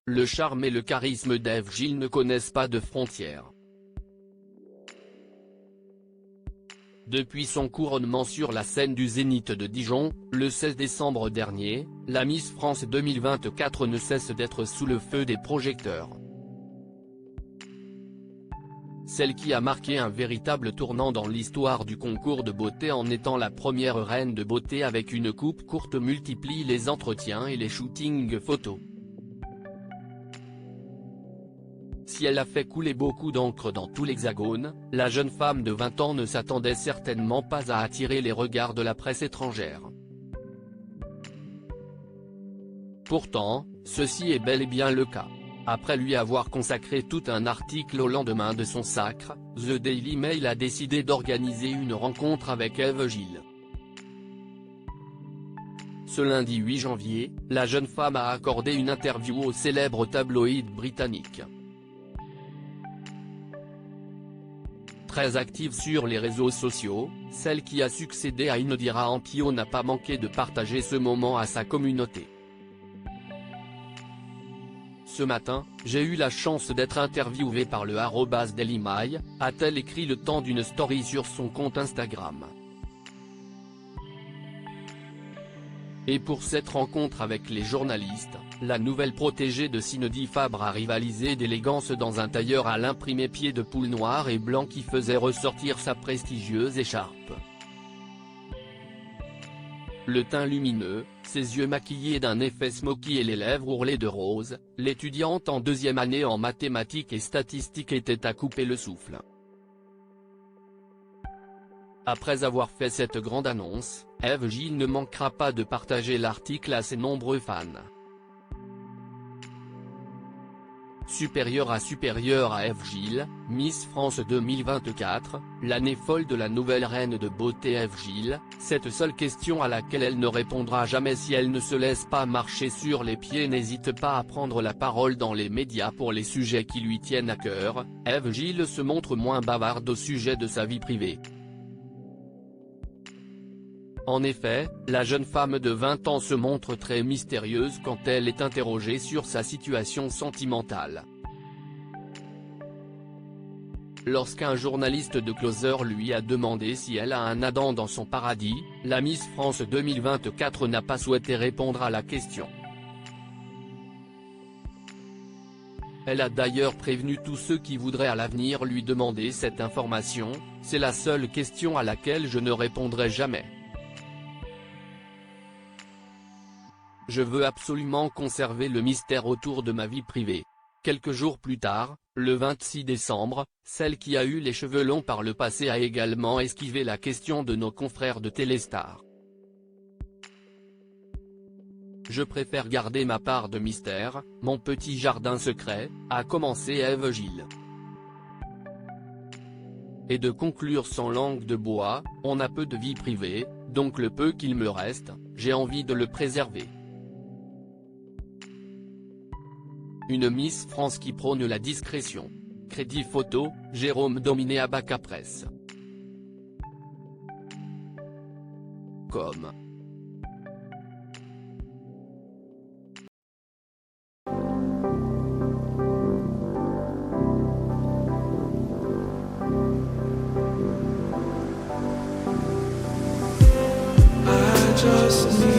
le charme et le charisme d'Ève Gilles ne connaissent pas de frontières. Depuis son couronnement sur la scène du Zénith de Dijon, le 16 décembre dernier, la Miss France 2024 ne cesse d'être sous le feu des projecteurs. Celle qui a marqué un véritable tournant dans l'histoire du concours de beauté en étant la première reine de beauté avec une coupe courte multiplie les entretiens et les shootings photos. Si elle a fait couler beaucoup d'encre dans tout l'Hexagone, la jeune femme de 20 ans ne s'attendait certainement pas à attirer les regards de la presse étrangère. Pourtant, ceci est bel et bien le cas. Après lui avoir consacré tout un article au lendemain de son sacre, The Daily Mail a décidé d'organiser une rencontre avec Ève Gilles. Ce lundi 8 janvier, la jeune femme a accordé une interview au célèbre tabloïd britannique. Très active sur les réseaux sociaux, celle qui a succédé à Indira Ampio n'a pas manqué de partager ce moment à sa communauté. Ce matin, j'ai eu la chance d'être interviewée par le @dailymail, a-t-elle écrit le temps d'une story sur son compte Instagram. Et pour cette rencontre avec les journalistes, la nouvelle protégée de Cindy Fabre a rivalisé d'élégance dans un tailleur à l'imprimé pied de poule noir et blanc qui faisait ressortir sa prestigieuse écharpe. Le teint lumineux, ses yeux maquillés d'un effet smoky et les lèvres ourlées de rose, l'étudiante en deuxième année en mathématiques et statistiques était à couper le souffle. Après avoir fait cette grande annonce, Ève Gilles ne manquera pas de partager l'article à ses nombreux fans. Supérieure à Ève Gilles, Miss France 2024, l'année folle de la nouvelle reine de beauté Ève Gilles, cette seule question à laquelle elle ne répondra jamais si elle ne se laisse pas marcher sur les pieds n'hésite pas à prendre la parole dans les médias pour les sujets qui lui tiennent à cœur, Ève Gilles se montre moins bavarde au sujet de sa vie privée. En effet, la jeune femme de 20 ans se montre très mystérieuse quand elle est interrogée sur sa situation sentimentale. Lorsqu'un journaliste de Closer lui a demandé si elle a un Adam dans son paradis, la Miss France 2024 n'a pas souhaité répondre à la question. Elle a d'ailleurs prévenu tous ceux qui voudraient à l'avenir lui demander cette information, c'est la seule question à laquelle je ne répondrai jamais. Je veux absolument conserver le mystère autour de ma vie privée. Quelques jours plus tard, le 26 décembre, celle qui a eu les cheveux longs par le passé a également esquivé la question de nos confrères de Téléstar. Je préfère garder ma part de mystère, mon petit jardin secret, a commencé Ève Gilles. Et de conclure sans langue de bois, on a peu de vie privée, donc le peu qu'il me reste, j'ai envie de le préserver. Une Miss France qui prône la discrétion. Crédit photo, Jérôme Dominé Abacus Presse. Com. I just need